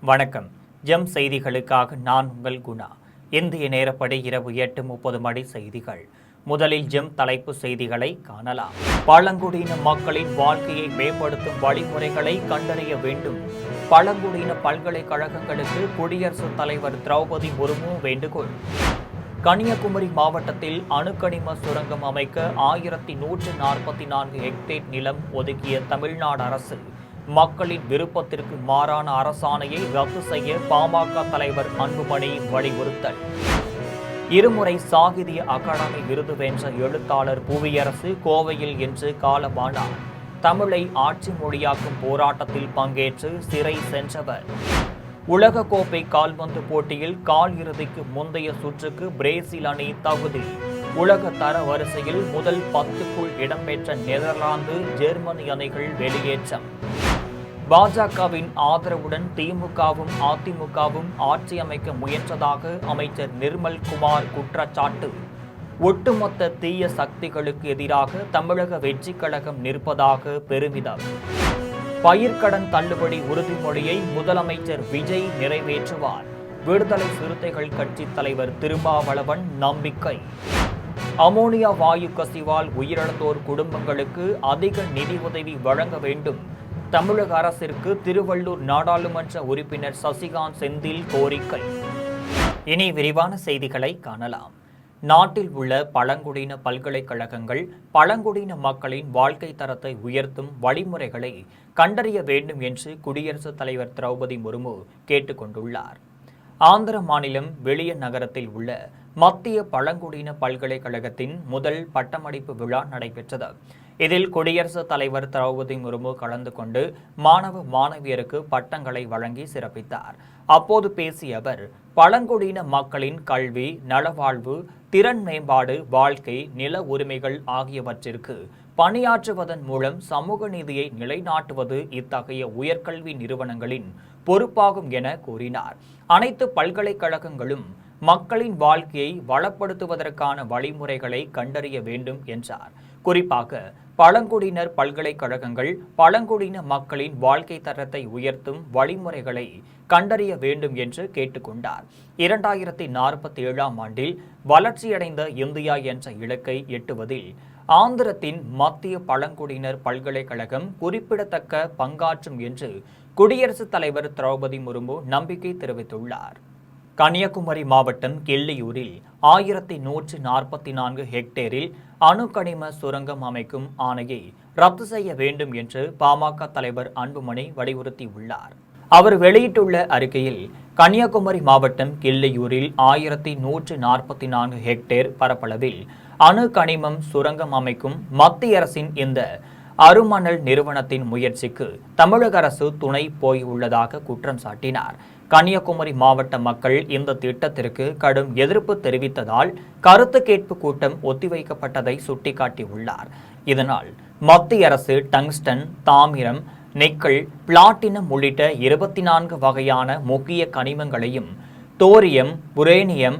வணக்கம். ஜெம் செய்திகளுக்காக நான் உங்கள் குணா. இந்திய நேரப்படி இரவு 8:30 மணி செய்திகள். முதலில் ஜெம் தலைப்பு செய்திகளை காணலாம். பழங்குடியின மக்களின் வாழ்க்கையை மேம்படுத்தும் வழிமுறைகளை கண்டறிய வேண்டும். பழங்குடியின பல்கலைக்கழகங்களுக்கு குடியரசுத் தலைவர் திரௌபதி முர்மு வேண்டுகோள். கன்னியாகுமரி மாவட்டத்தில் அணுக்கனிம சுரங்கம் அமைக்க 1144 ஹெக்டேர் நிலம் ஒதுக்கிய தமிழ்நாடு அரசு மக்களின் விருப்பத்திற்கு மாறான அரசாணையை ரத்து செய்ய பாமக தலைவர் அன்புமணி வலியுறுத்தல். இருமுறை சாகித்ய அகாடமி விருது வென்ற எழுத்தாளர் புவியரசு கோவையில் இன்று காலமானார். தமிழை ஆட்சி மொழியாக்கும் போராட்டத்தில் பங்கேற்று சிறை சென்றவர். உலகக்கோப்பை கால்பந்து போட்டியில் கால் இறுதிக்கு முந்தைய சுற்றுக்கு பிரேசில் அணி தகுதி. உலக தர வரிசையில் முதல் 10க்குள் இடம்பெற்ற நெதர்லாந்து, ஜெர்மனி அணிகள் வெளியேற்றம். பாஜகவின் ஆதரவுடன் திமுகவும் அதிமுகவும் ஆட்சி அமைக்க முயன்றதாக அமைச்சர் நிர்மல் குமார் குற்றச்சாட்டு. ஒட்டுமொத்த தீய சக்திகளுக்கு எதிராக தமிழக வெற்றிக் கழகம் நிற்பதாக பெருமிதம். பயிர்க்கடன் தள்ளுபடி உறுதிமொழியை முதலமைச்சர் விஜய் நிறைவேற்றுவார். விடுதலை சிறுத்தைகள் கட்சி தலைவர் திருமாவளவன் நம்பிக்கை. அமோனியா வாயு கசிவால் உயிரிழந்தோர் குடும்பங்களுக்கு அதிக நிதி உதவி வழங்க வேண்டும். தமிழக அரசிற்கு திருவள்ளூர் நாடாளுமன்ற உறுப்பினர் சசிகாந்த் செந்தில் கோரிக்கை. இனி விரிவான செய்திகளை காணலாம். நாட்டில் உள்ள பழங்குடியின பல்கலைக்கழகங்கள் பழங்குடியின மக்களின் வாழ்க்கை தரத்தை உயர்த்தும் வழிமுறைகளை கண்டறிய வேண்டும் என்று குடியரசுத் தலைவர் திரௌபதி முர்மு கேட்டுக் கொண்டுள்ளார். ஆந்திர மாநிலம் வெளிய நகரத்தில் உள்ள மத்திய பழங்குடியின பல்கலைக்கழகத்தின் முதல் பட்டமளிப்பு விழா நடைபெற்றது. இதில் குடியரசுத் தலைவர் திரௌபதி முர்மு கலந்து கொண்டு மாணவ மாணவியருக்கு பட்டங்களை வழங்கி சிறப்பித்தார். அப்போது பேசிய அவர், பழங்குடியின மக்களின் கல்வி, நலவாழ்வு, திறன் மேம்பாடு, வாழ்க்கை, நில உரிமைகள் ஆகியவற்றிற்கு பணியாற்றுவதன் மூலம் சமூக நீதியை நிலைநாட்டுவது இத்தகைய உயர்கல்வி நிறுவனங்களின் பொறுப்பாகும் என கூறினார். அனைத்து பல்கலைக்கழகங்களும் மக்களின் வாழ்க்கையை வளப்படுத்துவதற்கான வழிமுறைகளை கண்டறிய வேண்டும் என்றார். குறிப்பாக பழங்குடியினர் பல்கலைக்கழகங்கள் பழங்குடியின மக்களின் வாழ்க்கை தரத்தை உயர்த்தும் வழிமுறைகளை கண்டறிய வேண்டும் என்று கேட்டுக்கொண்டார். 2047ஆம் ஆண்டில் வளர்ச்சியடைந்த இந்தியா என்ற இலக்கை எட்டுவதில் ஆந்திரத்தின் மத்திய பழங்குடியினர் பல்கலைக்கழகம் குறிப்பிடத்தக்க பங்காற்றும் என்று குடியரசுத் தலைவர் திரௌபதி முர்மு நம்பிக்கை தெரிவித்துள்ளார். கன்னியாகுமரி மாவட்டம் கிள்ளியூரில் 1144 ஹெக்டேரில் அணுக்கனிம சுரங்கம் அமைக்கும் ஆணையை ரத்து செய்ய வேண்டும் என்று பாமக தலைவர் அன்புமணி வலியுறுத்தியுள்ளார். அவர் வெளியிட்டுள்ள அறிக்கையில், கன்னியாகுமரி மாவட்டம் கிள்ளியூரில் 1144 ஹெக்டேர் பரப்பளவில் அணுக்கனிமம் சுரங்கம் அமைக்கும் மத்திய அரசின் இந்த அருமணல் நிறுவனத்தின் முயற்சிக்கு தமிழக அரசு துணை போயுள்ளதாக குற்றம் சாட்டினார். கன்னியாகுமரி மாவட்ட மக்கள் இந்த திட்டத்திற்கு கடும் எதிர்ப்பு தெரிவித்ததால் கருத்து கேட்பு கூட்டம் ஒத்திவைக்கப்பட்டதை சுட்டிக்காட்டியுள்ளார். இதனால் மத்திய அரசு டங்ஸ்டன், தாமிரம், நிக்கல், பிளாட்டினம் உள்ளிட்ட 24 வகையான முக்கிய கனிமங்களையும், தோரியம், உரேனியம்,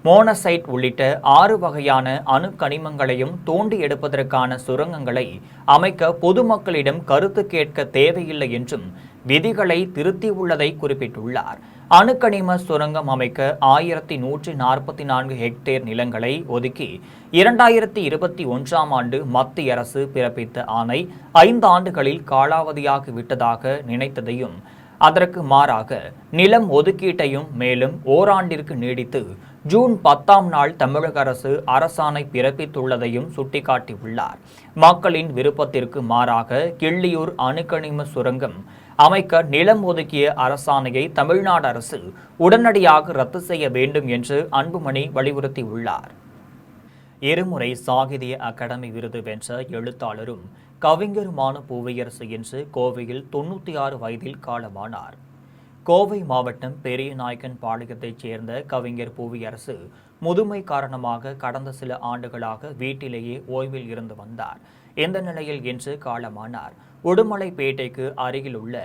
மோனசைட் உள்ளிட்ட 6 வகையான அணு கனிமங்களையும் தோண்டி எடுப்பதற்கான சுரங்கங்களை அமைக்க பொதுமக்களிடம் கருத்து கேட்க தேவையில்லை என்றும் விதிகளை திருத்தியுள்ளதை குறிப்பிட்டுள்ளார். அணுக்கனிம சுரங்கம் அமைக்க 1144 ஹெக்டேர் நிலங்களை ஒதுக்கி 2021ஆம் ஆண்டு மத்திய அரசு பிறப்பித்த ஆணை 5 ஆண்டுகளில் காலாவதியாகிவிட்டதாக நினைத்ததையும், அதற்கு மாறாக நிலம் ஒதுக்கீட்டையும் மேலும் ஓராண்டிற்கு நீடித்து ஜூன் 10ஆம் நாள் தமிழக அரசு அரசாணை பிறப்பித்துள்ளதையும் சுட்டிக்காட்டியுள்ளார். மக்களின் விருப்பத்திற்கு மாறாக கிள்ளியூர் அணுக்கனிம சுரங்கம் அமைக்க நிலம் ஒதுக்கிய அரசாணையை தமிழ்நாடு அரசு உடனடியாக ரத்து செய்ய வேண்டும் என்று அன்புமணி வலியுறுத்தியுள்ளார். இருமுறை சாகித்ய அகாடமி விருது வென்ற எழுத்தாளரும் கவிஞருமான புவியரசு இன்று கோவையில் 96 வயதில் காலமானார். கோவை மாவட்டம் பெரியநாயக்கன் பாளையத்தைச் சேர்ந்த கவிஞர் புவியரசு முதுமை காரணமாக கடந்த சில ஆண்டுகளாக வீட்டிலேயே ஓய்வில் இருந்து வந்தார். இந்த நிலையில் இன்று காலமானார். உடுமலைப்பேட்டைக்கு அருகில் உள்ள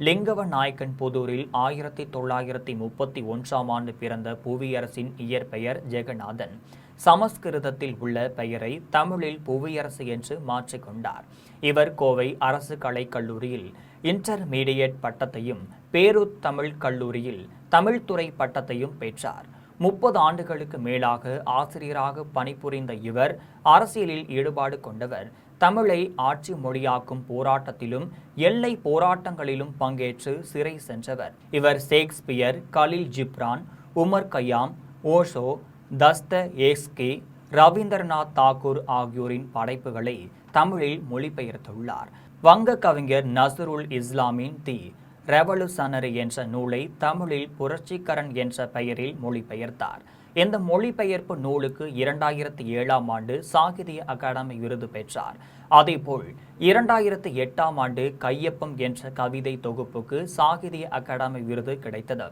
லிங்கவ நாயக்கன் புதூரில் 1931ஆம் ஆண்டு பிறந்த புவியரசின் இயற்பெயர் ஜெகநாதன். சமஸ்கிருதத்தில் உள்ள பெயரை தமிழில் புவியரசு என்று மாற்றிக்கொண்டார். இவர் கோவை அரசு கலைக்கல்லூரியில் இன்டர்மீடியட் பட்டத்தையும் பேரூர் தமிழ் கல்லூரியில் தமிழ்துறை பட்டத்தையும் பெற்றார். 30 ஆண்டுகளுக்கு மேலாக ஆசிரியராக பணிபுரிந்த இவர் அரசியலில் ஈடுபாடு கொண்டவர். தமிழை ஆட்சி மொழியாக்கும் போராட்டத்திலும் எல்லை போராட்டங்களிலும் பங்கேற்று சிறை சென்றவர். இவர் Shakespeare, Khalil Gibran, Omar Khayyam, Osho, Dostoevsky, Rabindranath Tagore ஆகியோரின் படைப்புகளை தமிழில் மொழிபெயர்த்துள்ளார். வங்க கவிஞர் நஸ்ருல் இஸ்லாமின் தி ரெவல்யூஷனரி என்ற நூலை தமிழில் புரட்சிகரன் என்ற பெயரில் மொழிபெயர்த்தார். இந்த மொழிபெயர்ப்பு நூலுக்கு 2007ஆம் ஆண்டு சாகித்ய அகாடமி விருது பெற்றார். அதேபோல் 2008ஆம் ஆண்டு கையொப்பம் என்ற கவிதை தொகுப்புக்கு சாகித்ய அகாடமி விருது கிடைத்தது.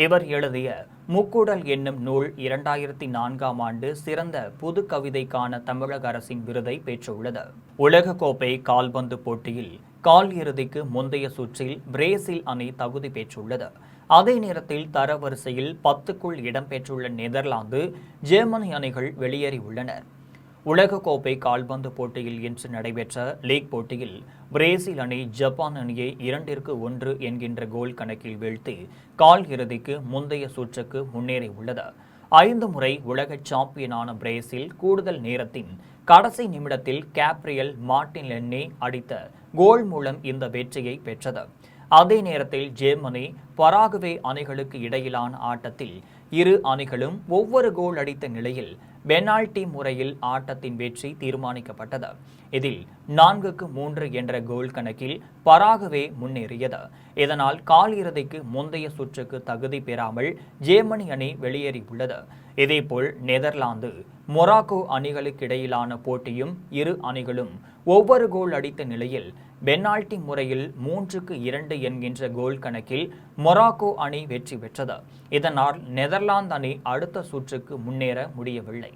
இவர் எழுதிய முக்கூடல் என்னும் நூல் 2004ஆம் ஆண்டு சிறந்த புது கவிதைக்கான தமிழக அரசின் விருதை பெற்றுள்ளது. உலகக்கோப்பை கால்பந்து போட்டியில் கால் இறுதிக்கு முந்தைய சுற்றில் பிரேசில் அணி தகுதி பெற்றுள்ளது. அதே நேரத்தில் தரவரிசையில் 10க்குள் இடம்பெற்றுள்ள நெதர்லாந்து, ஜெர்மனி அணிகள் வெளியேறியுள்ளனர். உலகக்கோப்பை கால்பந்து போட்டியில் இன்று நடைபெற்ற லீக் போட்டியில் பிரேசில் அணி ஜப்பான் அணியை 2-1 என்கின்ற கோல் கணக்கில் வீழ்த்தி கால் இறுதிக்கு முந்தைய சுற்றுக்கு முன்னேறியுள்ளது. 5 முறை உலக சாம்பியனான பிரேசில் கூடுதல் நேரத்தின் கடைசி நிமிடத்தில் கேப்ரியல் மார்டினெல்லி அடித்த கோல் மூலம் இந்த வெற்றியை பெற்றது. அதே நேரத்தில் ஜெர்மனி, பராகுவே அணிகளுக்கு இடையிலான ஆட்டத்தில் இரு அணிகளும் ஒவ்வொரு கோல் அடித்த நிலையில் பெனால்டி முறையில் ஆட்டத்தின் வெற்றி தீர்மானிக்கப்பட்டது. இதில் 4-3 என்ற கோல் கணக்கில் பராகுவே முன்னேறியது. இதனால் கால் இறுதிக்கு முந்தைய சுற்றுக்கு தகுதி பெறாமல் ஜெர்மனி அணி வெளியேறியுள்ளது. இதேபோல் நெதர்லாந்து, மொராக்கோ அணிகளுக்கு இடையிலான போட்டியும் இரு அணிகளும் ஒவ்வொரு கோல் அடித்த நிலையில் பெனால்டி முறையில் 3-2 என்கின்ற கோல் கணக்கில் மொராக்கோ அணி வெற்றி பெற்றது. இதனால் நெதர்லாந்து அணி அடுத்த சுற்றுக்கு முன்னேற முடியவில்லை.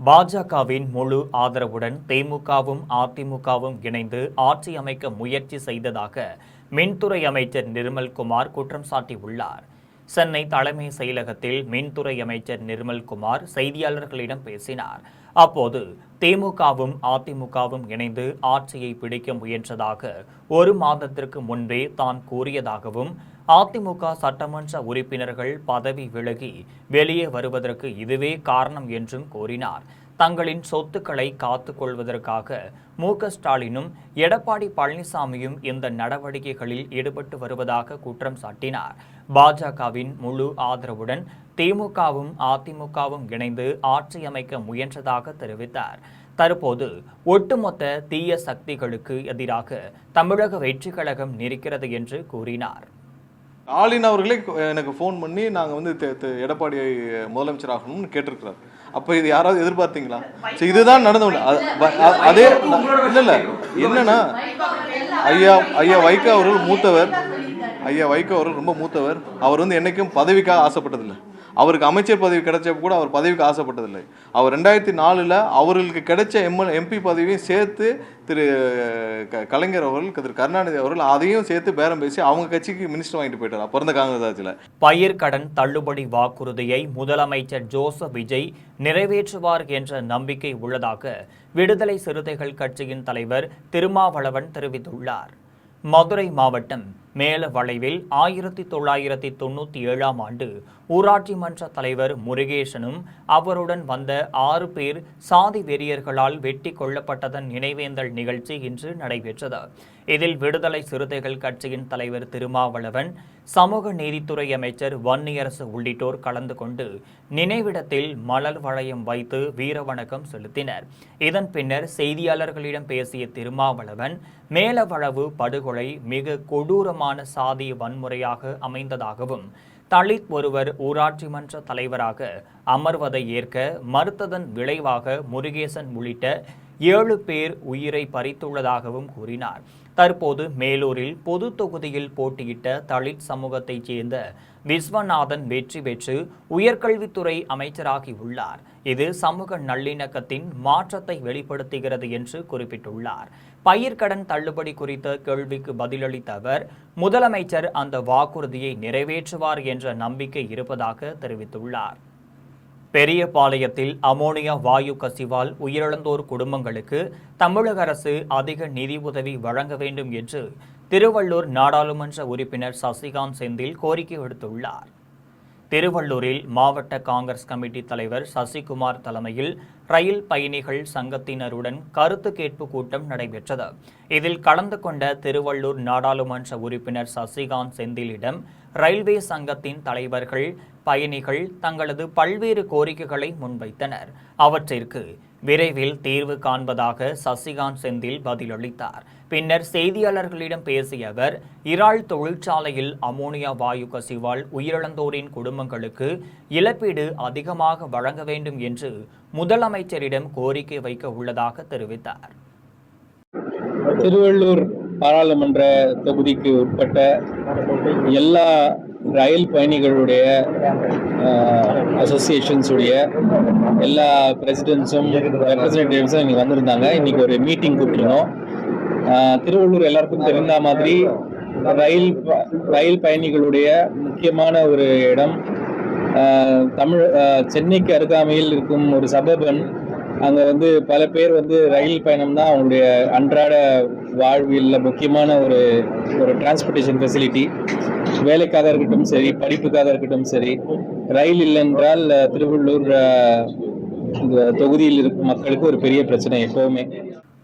பாஜகவின் முழு ஆதரவுடன் திமுகவும் அதிமுகவும் இணைந்து ஆட்சி அமைக்க முயற்சி செய்ததாக மின்துறை அமைச்சர் நிர்மல்குமார் குற்றம் சாட்டியுள்ளார். சென்னை தலைமை செயலகத்தில் மின்துறை அமைச்சர் நிர்மல்குமார் செய்தியாளர்களிடம் பேசினார். அப்போது திமுகவும் அதிமுகவும் இணைந்து ஆட்சியை பிடிக்க முயன்றதாக 1 மாதத்திற்கு முன்பே தான் கூறியதாகவும், அதிமுக சட்டமன்ற உறுப்பினர்கள் பதவி விலகி வெளியே வருவதற்கு இதுவே காரணம் என்றும் கூறினார். தங்களின் சொத்துக்களை காத்துக் கொள்வதற்காக மு.க. ஸ்டாலினும் எடப்பாடி பழனிசாமியும் இந்த நடவடிக்கைகளில் ஈடுபட்டு வருவதாக குற்றம் சாட்டினார். பாஜகவின் முழு ஆதரவுடன் திமுகவும் அதிமுகவும் இணைந்து ஆட்சி அமைக்க முயன்றதாக தெரிவித்தார். தற்போது ஒட்டுமொத்த தீய சக்திகளுக்கு எதிராக தமிழக வெற்றிக் கழகம் நிற்கிறது என்று கூறினார். ஸ்டாலின் அவர்களே எனக்கு ஃபோன் பண்ணி நாங்கள் வந்து எடப்பாடி முதலமைச்சர் ஆகணும்னு கேட்டிருக்கிறார். அப்போ இது யாராவது எதிர்பார்த்தீங்களா? சரி, இதுதான் நடந்து அதே இல்லை என்னன்னா ஐயா வைகோ அவர்கள் மூத்தவர். ஐயா வைகோ அவர்கள் ரொம்ப மூத்தவர். அவர் வந்து என்னைக்கும் பதவிக்காக ஆசைப்பட்டதில்லை. அவருக்கு அமைச்சர் பதவி கிடைச்சப்ப கூட அவர் பதவிக்கு ஆசைப்பட்டதில்லை. அவர் 2004 அவர்களுக்கு கிடைச்ச எம்பி பதவியும் சேர்த்து திரு கலைஞர் அவர்கள், திரு கருணாநிதி அவர்கள் அதையும் சேர்த்து பேரம் பேசி அவங்க கட்சிக்கு மினிஸ்டர் வாங்கிட்டு போயிட்டார் பிறந்த காங்கிரஸ் ஆட்சியில். பயிர்க்கடன் தள்ளுபடி வாக்குறுதியை முதலமைச்சர் ஜோசப் விஜய் நிறைவேற்றுவார் என்ற நம்பிக்கை உள்ளதாக விடுதலை சிறுத்தைகள் கட்சியின் தலைவர் திருமாவளவன் தெரிவித்துள்ளார். மதுரை மாவட்டம் மேலவளைவில் 1997ஆம் ஆண்டு ஊராட்சி மன்ற தலைவர் முருகேசனும் அவருடன் வந்த 6 பேர் சாதி வெறியர்களால் வெட்டி கொல்லப்பட்டதன் நினைவேந்தல் நிகழ்ச்சி இன்று நடைபெற்றது. இதில் விடுதலை சிறுத்தைகள் கட்சியின் தலைவர் திருமாவளவன், சமூக நீதித்துறை அமைச்சர் வன்னியரசு உள்ளிட்டோர் கலந்து கொண்டு நினைவிடத்தில் மலர் வளையம் வைத்து வீரவணக்கம் செலுத்தினர். இதன் பின்னர் செய்தியாளர்களிடம் பேசிய திருமாவளவன், மேலவளவு படுகொலை மிக கொடூரமான சாதிய வன்முறையாக அமைந்ததாகவும், தலித் ஒருவர் ஊராட்சி மன்ற தலைவராக அமர்வதை ஏற்க மறுத்ததன் விளைவாக முருகேசன் உள்ளிட்ட 7 பேர் உயிரை பறித்துள்ளதாகவும் கூறினார். தற்போது மேலூரில் பொது தொகுதியில் போட்டியிட்ட தலித் சமூகத்தைச் சேர்ந்த விஸ்வநாதன் வெற்றி பெற்று உயர்கல்வித்துறை அமைச்சராகியுள்ளார். இது சமூக நல்லிணக்கத்தின் மாற்றத்தை வெளிப்படுத்துகிறது என்று குறிப்பிட்டுள்ளார். பயிர்க்கடன் தள்ளுபடி குறித்த கேள்விக்கு பதிலளித்த அவர், முதலமைச்சர் அந்த வாக்குறுதியை நிறைவேற்றுவார் என்ற நம்பிக்கை இருப்பதாக தெரிவித்துள்ளார். பெரியபாளையத்தில் அமோனியா வாயு கசிவால் உயிரிழந்தோர் குடும்பங்களுக்கு தமிழக அரசு அதிக நிதி உதவி வழங்க வேண்டும் என்று திருவள்ளூர் நாடாளுமன்ற உறுப்பினர் சசிகாந்த் செந்தில் கோரிக்கை விடுத்துள்ளார். திருவள்ளூரில் மாவட்ட காங்கிரஸ் கமிட்டி தலைவர் சசிகுமார் தலைமையில் ரயில் பயணிகள் சங்கத்தினருடன் கருத்து கேட்பு கூட்டம் நடைபெற்றது. இதில் கலந்து கொண்ட திருவள்ளூர் நாடாளுமன்ற உறுப்பினர் சசிகாந்த் செந்திலிடம் ரயில்வே சங்கத்தின் தலைவர்கள் பயணிகள் தங்களது பல்வேறு கோரிக்கைகளை முன்வைத்தனர். அவற்றிற்கு விரைவில் தீர்வு காண்பதாக சசிகாந்த் செந்தில் பதிலளித்தார். பின்னர் செய்தியாளர்களிடம் பேசிய அவர், இறால் தொழிற்சாலையில் அமோனியா வாயு கசிவால் உயிரிழந்தோரின் குடும்பங்களுக்கு இழப்பீடு அதிகமாக வழங்க வேண்டும் என்று முதலமைச்சரிடம் கோரிக்கை வைக்க உள்ளதாக தெரிவித்தார். திருவள்ளூர் பாராளுமன்ற தொகுதிக்கு உட்பட்ட எல்லா ரயில் பயணிகளுடைய அசோசியேஷன்ஸுடைய எல்லா பிரசிடென்ட்ஸும் ரெப்ரசன்டேட்டிவ்ஸும் இங்கே வந்திருந்தாங்க. இன்னைக்கு ஒரு மீட்டிங் கூப்பிட்டுருந்தோம். திருவள்ளூர் எல்லாருக்கும் தெரிந்த மாதிரி ரயில் பயணிகளுடைய முக்கியமான ஒரு இடம். சென்னைக்கு அருகாமையில் இருக்கும் ஒரு சபர்பன். அங்கே பல பேர் ரயில் பயணம் தான் அவங்களுடைய அன்றாட வாழ்வில் முக்கியமான ஒரு டிரான்ஸ்போர்ட்டேஷன் ஃபெசிலிட்டி. வேலைக்காக இருக்கட்டும் சரி, படிப்புக்காக இருக்கட்டும் சரி, ரயில் இல்லை என்றால் திருவள்ளூர் தொகுதியில் இருக்கும் மக்களுக்கு ஒரு பெரிய பிரச்சனை எப்பவுமே.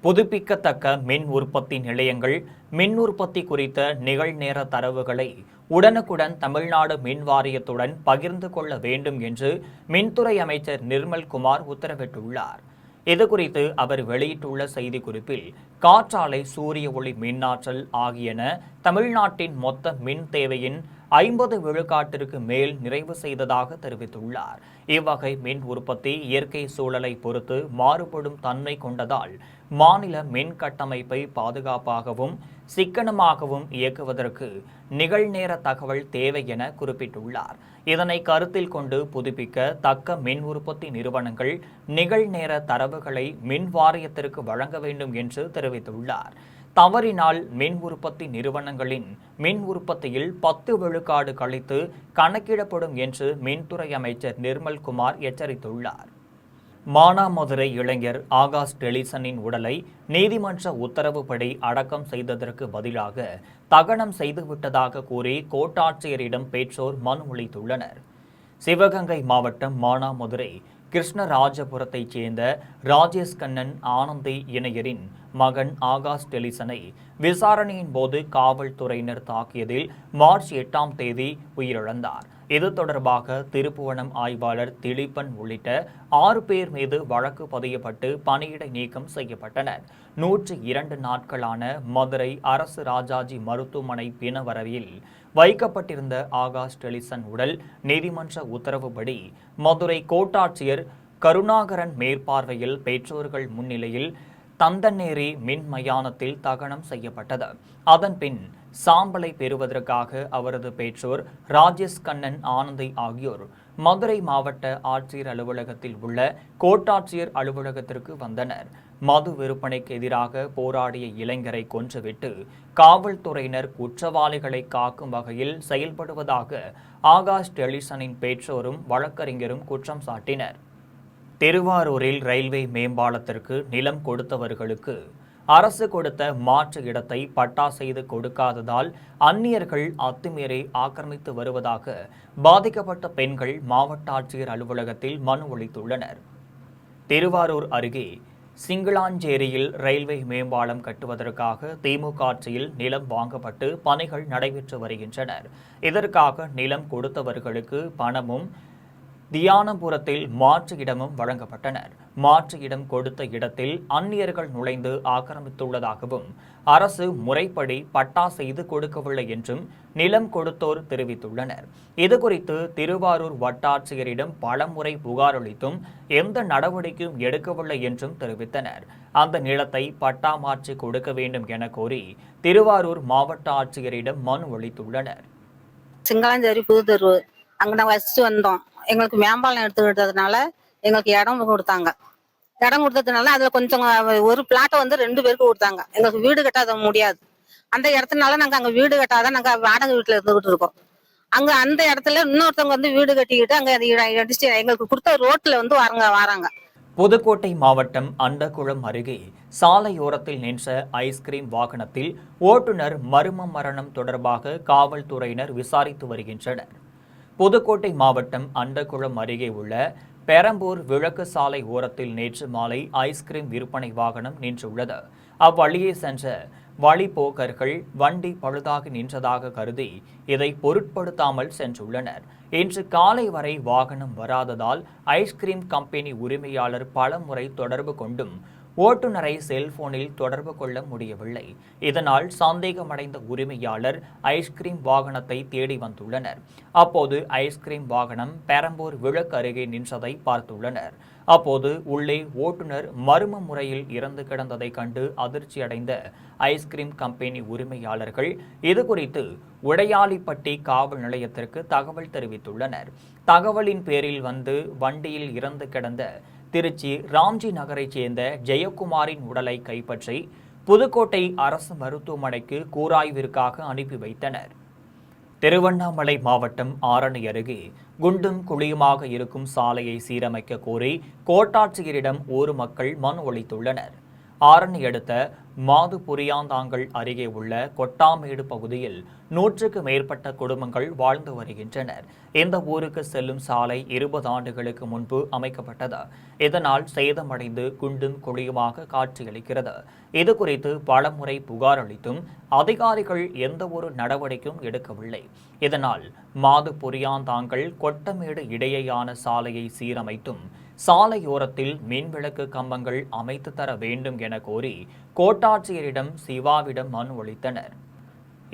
புதுப்பிக்கத்தக்க மின் உற்பத்தி நிலையங்கள் மின் உற்பத்தி குறித்த நிகழ்நேர தரவுகளை உடனுக்குடன் தமிழ்நாடு மின் வாரியத்துடன் பகிர்ந்து கொள்ள வேண்டும் என்று மின்துறை அமைச்சர் நிர்மல்குமார் உத்தரவிட்டுள்ளார். இதுகுறித்து அவர் வெளியிட்டுள்ள செய்திக்குறிப்பில், காற்றாலை, சூரிய ஒளி மின்னாற்றல் ஆகியன தமிழ்நாட்டின் மொத்த மின் தேவையின் 50 விழுக்காட்டிற்கு மேல் நிறைவு செய்ததாக தெரிவித்துள்ளார். இவ்வகை மின் உற்பத்தி இயற்கை சூழலை பொறுத்து மாறுபடும் தன்மை கொண்டதால் மாநில மின் கட்டமைப்பை பாதுகாப்பாகவும் சிக்கனமாகவும் இயக்குவதற்கு நிகழ்நேர தகவல் தேவை என குறிப்பிட்டுள்ளார். இதனை கருத்தில் கொண்டு புதுப்பிக்க தக்க மின் உற்பத்தி நிறுவனங்கள் நிகழ்நேர தரவுகளை மின் வாரியத்திற்கு வழங்க வேண்டும் என்று தெரிவித்துள்ளார். தவறினால் மின் உற்பத்தி நிறுவனங்களின் மின் உற்பத்தியில் 10 விழுக்காடு கழித்து கணக்கிடப்படும் என்று மின்துறை அமைச்சர் நிர்மல்குமார் எச்சரித்துள்ளார். மானாமதுரை இளைஞர் ஆகாஷ் டெலிசனின் உடலை நீதிமன்ற உத்தரவுப்படி அடக்கம் செய்ததற்கு பதிலாக தகனம் செய்துவிட்டதாக கூறி கோட்டாட்சியரிடம் பெற்றோர் மனு அளித்துள்ளனர். சிவகங்கை மாவட்டம் மானாமதுரை கிருஷ்ணராஜபுரத்தைச் சேர்ந்த ராஜேஷ் கண்ணன் ஆனந்தி இணையரின் மகன் ஆகாஷ் டெலிசனை விசாரணையின் போது காவல்துறையினர் தாக்கியதில் மார்ச் 8ஆம் தேதி உயிரிழந்தார். இது தொடர்பாக திருப்புவனம் ஆய்வாளர் திலீபன் உள்ளிட்ட 6 பேர் மீது வழக்கு பதியப்பட்டு பணியிடை நீக்கம் செய்யப்பட்டனர். 102 நாட்களான மதுரை அரசு ராஜாஜி மருத்துவமனை பிணவரையில் வைக்கப்பட்டிருந்த ஆகாஷ் டெலிசன் உடல் நீதிமன்ற உத்தரவுப்படி மதுரை கோட்டாட்சியர் கருணாகரன் மேற்பார்வையில் பெற்றோர்கள் முன்னிலையில் தந்தநேரி மின் மயானத்தில் தகனம் செய்யப்பட்டது. அதன்பின் சாம்பலை பெறுவதற்காக அவரது பெற்றோர் ராஜேஷ் கண்ணன் ஆனந்தி ஆகியோர் மதுரை மாவட்ட ஆட்சியர் அலுவலகத்தில் உள்ள கோட்டாட்சியர் அலுவலகத்திற்கு வந்தனர். மது விற்பனைக்கு எதிராக போராடிய இளைஞரை கொன்றுவிட்டு காவல்துறையினர் குற்றவாளிகளை காக்கும் வகையில் செயல்படுவதாக ஆகாஷ் டெலிசனின் பெற்றோரும் வழக்கறிஞரும் குற்றம் சாட்டினர். திருவாரூரில் ரயில்வே மேம்பாலத்திற்கு நிலம் கொடுத்தவர்களுக்கு அரசு கொடுத்த மாற்று இடத்தை பட்டா செய்து கொடுக்காததால் அந்நியர்கள் அத்துமீறி ஆக்கிரமித்து வருவதாக பாதிக்கப்பட்ட பெண்கள் மாவட்ட ஆட்சியர் அலுவலகத்தில் மனு அளித்துள்ளனர். திருவாரூர் அருகே சிங்களாஞ்சேரியில் ரயில்வே மேம்பாலம் கட்டுவதற்காக திமுக ஆட்சியில் நிலம் வாங்கப்பட்டு பணிகள் நடைபெற்று வருகின்றனர். இதற்காக நிலம் கொடுத்தவர்களுக்கு பணமும் தியானபுரத்தில் மாற்று இடமும் வழங்கப்பட்டனர். மாற்று இடம் கொடுத்த இடத்தில் அந்நியர்கள் நுழைந்து ஆக்கிரமித்துள்ளதாகவும் அரசு முறைப்படி பட்டா செய்து கொடுக்கவில்லை என்றும் நிலம் கொடுத்தோர் தெரிவித்துள்ளனர். இதுகுறித்து திருவாரூர் வட்டாட்சியரிடம் பலமுறை புகார் அளித்தும் எந்த நடவடிக்கையும் எடுக்கவில்லை என்றும் தெரிவித்தனர். அந்த நிலத்தை பட்டா மாற்றி கொடுக்க வேண்டும் என கோரி திருவாரூர் மாவட்ட ஆட்சியரிடம் மனு அளித்துள்ளனர். சிங்களாஞ்சேரி புதுத்தெரு அங்கே நாங்கள் வசிச்சு வந்தோம். எங்களுக்கு மேம்பாலம் எடுத்துக்கிட்டதுனால எங்களுக்கு இடம் கொடுத்தாங்க. இடம் கொடுத்ததுனால அதில் கொஞ்சம் ஒரு பிளாட்டை 2 பேருக்கு கொடுத்தாங்க. எங்களுக்கு வீடு கட்டாத முடியாது. அந்த இடத்துனால நாங்கள் அங்கே வீடு கட்டாத நாங்கள் வாடகை வீட்டில் இருந்துகிட்டு இருக்கோம். அங்கே அந்த இடத்துல இன்னொருத்தவங்க வீடு கட்டிக்கிட்டு அங்கே எங்களுக்கு கொடுத்த ரோட்டில் வராங்க. புதுக்கோட்டை மாவட்டம் அண்டகுளம் அருகே சாலையோரத்தில் நின்ற ஐஸ்கிரீம் வாகனத்தில் ஓட்டுநர் மர்ம மரணம் தொடர்பாக காவல்துறையினர் விசாரித்து வருகின்றனர். புதுக்கோட்டை மாவட்டம் அண்டகுளம் அருகே உள்ள பெரம்பூர் விளக்கு சாலை ஓரத்தில் நேற்று மாலை ஐஸ்கிரீம் விற்பனை வாகனம் நின்றுள்ளது. அவ்வழியே சென்ற வழிபோக்கர்கள் வண்டி பழுதாகி நின்றதாக கருதி இதை பொருட்படுத்தாமல் சென்றுள்ளனர். இன்று காலை வரை வாகனம் வராததால் ஐஸ்கிரீம் கம்பெனி உரிமையாளர் பல முறை தொடர்பு கொண்டும் ஓட்டுநரை செல்போனில் தொடர்பு கொள்ள முடியவில்லை. இதனால் சந்தேகமடைந்த உரிமையாளர் ஐஸ்கிரீம் வாகனத்தை தேடி வந்துள்ளனர். அப்போது ஐஸ்கிரீம் வாகனம் பெரம்பூர் விளக்கு அருகே நின்றதை பார்த்துள்ளனர். அப்போது உள்ளே ஓட்டுநர் மர்ம முறையில் இறந்து கிடந்ததை கண்டு அதிர்ச்சியடைந்த ஐஸ்கிரீம் கம்பெனி உரிமையாளர்கள் இதுகுறித்து உடையாளிப்பட்டி காவல் நிலையத்திற்கு தகவல் தெரிவித்துள்ளனர். தகவலின் பேரில் வந்து வண்டியில் இறந்து கிடந்த திருச்சி ராம்ஜி நகரைச் சேர்ந்த ஜெயக்குமாரின் உடலை கைப்பற்றி புதுக்கோட்டை அரசு மருத்துவமனைக்கு கூராய்விற்காக அனுப்பி வைத்தனர். திருவண்ணாமலை மாவட்டம் ஆரணி அருகே குண்டும் குழியுமாக இருக்கும் சாலையை சீரமைக்க கோரி கோட்டாட்சியரிடம் ஊர் மக்கள் மனு அளித்துள்ளனர். ஆரணி அடுத்த மாதுபுரியாந்தாங்கல் அருகே உள்ள கொட்டாமேடு பகுதியில் 100க்கு மேற்பட்ட குடும்பங்கள் வாழ்ந்து வருகின்றனர். இந்த ஊருக்கு செல்லும் சாலை 20 ஆண்டுகளுக்கு முன்பு அமைக்கப்பட்டது. இதனால் சேதமடைந்து குண்டும் குழியுமாக காட்சியளிக்கிறது. இதுகுறித்து பலமுறை புகார் அளித்தும் அதிகாரிகள் எந்த ஒரு நடவடிக்கையும் எடுக்கவில்லை. இதனால் மாதுபுரியாந்தாங்கல் கொட்டமேடு இடையேயான சாலையை சீரமைத்தும் சாலையோரத்தில் மின்விளக்கு கம்பங்கள் அமைத்து தர வேண்டும் என கோரி கோட்டாட்சியரிடம் சிவாவிடம் மனு அளித்தனர்.